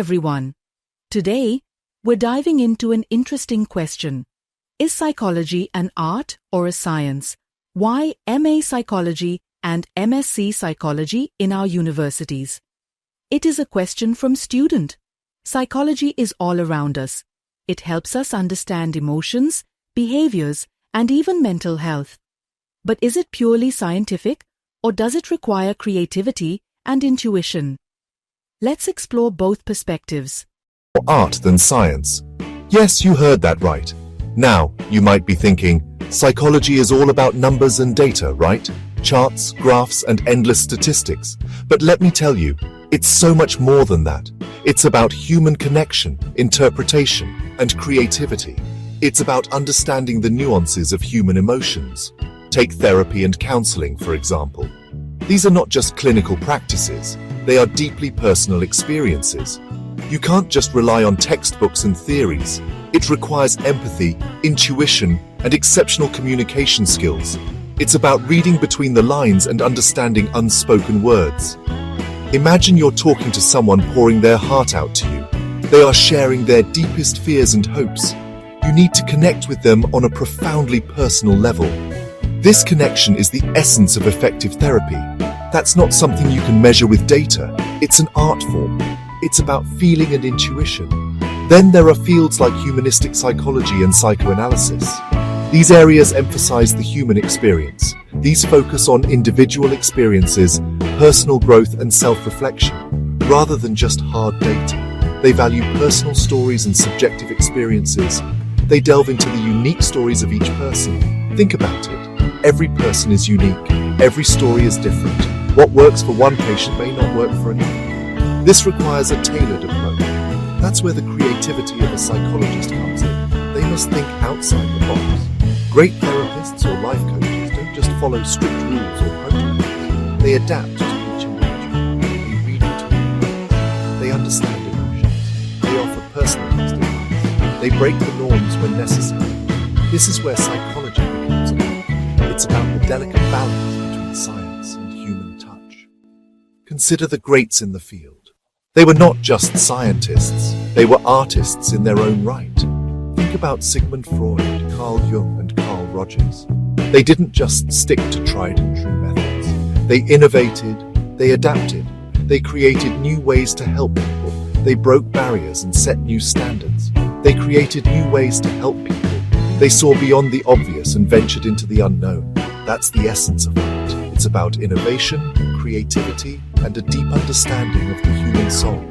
everyone. Today, we're diving into an interesting question. Is psychology an art or a science? Why MA Psychology and MSc Psychology in our universities? It is a question from student. Psychology is all around us. It helps us understand emotions, behaviors, and even mental health. But is it purely scientific, or does it require creativity and intuition? Let's explore both perspectives. More art than science. Yes, you heard that right. Now, you might be thinking, psychology is all about numbers and data, right? Charts, graphs, and endless statistics. But let me tell you, it's so much more than that. It's about human connection, interpretation, and creativity. It's about understanding the nuances of human emotions. Take therapy and counseling, for example. These are not just clinical practices, they are deeply personal experiences. You can't just rely on textbooks and theories. It requires empathy, intuition, and exceptional communication skills. It's about reading between the lines and understanding unspoken words. Imagine you're talking to someone pouring their heart out to you. They are sharing their deepest fears and hopes. You need to connect with them on a profoundly personal level. This connection is the essence of effective therapy. That's not something you can measure with data. It's an art form. It's about feeling and intuition. Then there are fields like humanistic psychology and psychoanalysis. These areas emphasize the human experience. These focus on individual experiences, personal growth, and self-reflection, rather than just hard data. They value personal stories and subjective experiences. They delve into the unique stories of each person. Think about it. Every person is unique. Every story is different. What works for one patient may not work for another. This requires a tailored approach. That's where the creativity of a psychologist comes in. They must think outside the box. Great therapists or life coaches don't just follow strict rules or protocols. They adapt to each individual. They read between the lines. They understand emotions. They offer personalized advice. They break the norms when necessary. This is where psychology becomes an art. It's about the delicate balance between science and human touch. Consider the greats in the field. They were not just scientists, they were artists in their own right. Think about Sigmund Freud, Carl Jung, and Carl Rogers. They didn't just stick to tried and true methods. They innovated, they adapted, they created new ways to help people. They broke barriers and set new standards. They created new ways to help people. They saw beyond the obvious and ventured into the unknown. That's the essence of art. It's about innovation, creativity, and a deep understanding of the human soul.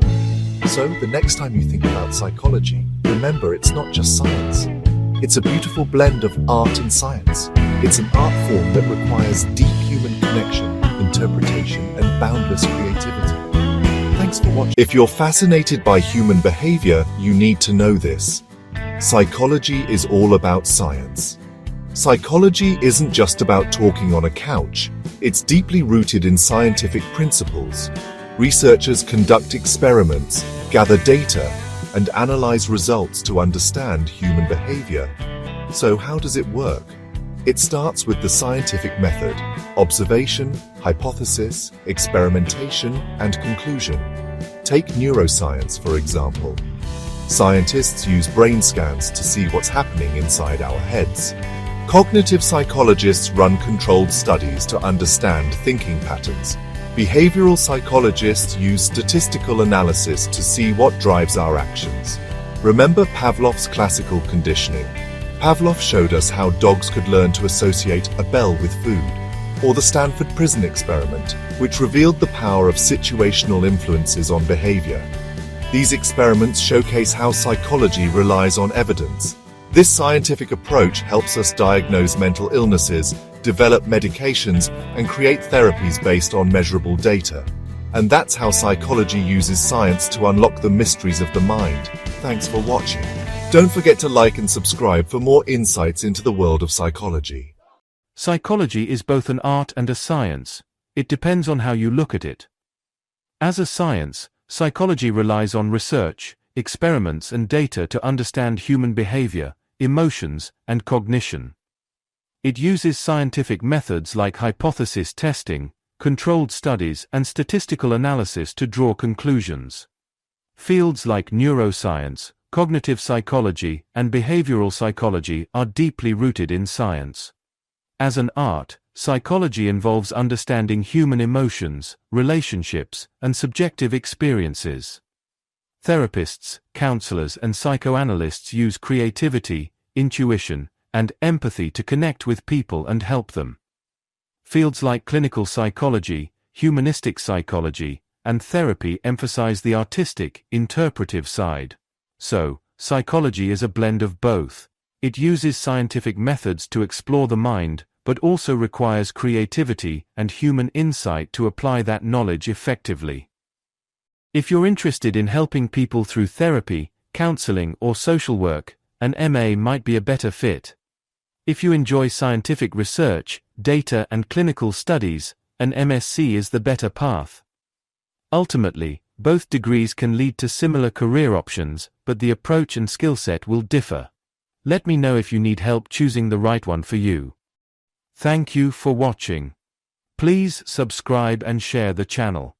So, the next time you think about psychology, remember it's not just science. It's a beautiful blend of art and science. It's an art form that requires deep human connection, interpretation, and boundless creativity. Thanks for watching. If you're fascinated by human behavior, you need to know this. Psychology is all about science. Psychology isn't just about talking on a couch. It's deeply rooted in scientific principles. Researchers conduct experiments, gather data, and analyze results to understand human behavior. So how does it work? It starts with the scientific method: observation, hypothesis, experimentation, and conclusion. Take neuroscience, for example. Scientists use brain scans to see what's happening inside our heads. Cognitive psychologists run controlled studies to understand thinking patterns. Behavioral psychologists use statistical analysis to see what drives our actions. Remember Pavlov's classical conditioning? Pavlov showed us how dogs could learn to associate a bell with food. Or the Stanford Prison Experiment, which revealed the power of situational influences on behavior. These experiments showcase how psychology relies on evidence. This scientific approach helps us diagnose mental illnesses, develop medications, and create therapies based on measurable data. And that's how psychology uses science to unlock the mysteries of the mind. Thanks for watching. Don't forget to like and subscribe for more insights into the world of psychology. Psychology is both an art and a science. It depends on how you look at it. As a science, psychology relies on research, experiments, and data to understand human behavior, emotions, and cognition. It uses scientific methods like hypothesis testing, controlled studies, and statistical analysis to draw conclusions. Fields like neuroscience, cognitive psychology, and behavioral psychology are deeply rooted in science. As an art, psychology involves understanding human emotions, relationships, and subjective experiences. Therapists, counselors, and psychoanalysts use creativity, intuition, and empathy to connect with people and help them. Fields like clinical psychology, humanistic psychology, and therapy emphasize the artistic, interpretive side. So, psychology is a blend of both. It uses scientific methods to explore the mind, but also requires creativity and human insight to apply that knowledge effectively. If you're interested in helping people through therapy, counseling, or social work, an MA might be a better fit. If you enjoy scientific research, data, and clinical studies, an MSc is the better path. Ultimately, both degrees can lead to similar career options, but the approach and skill set will differ. Let me know if you need help choosing the right one for you. Thank you for watching. Please subscribe and share the channel.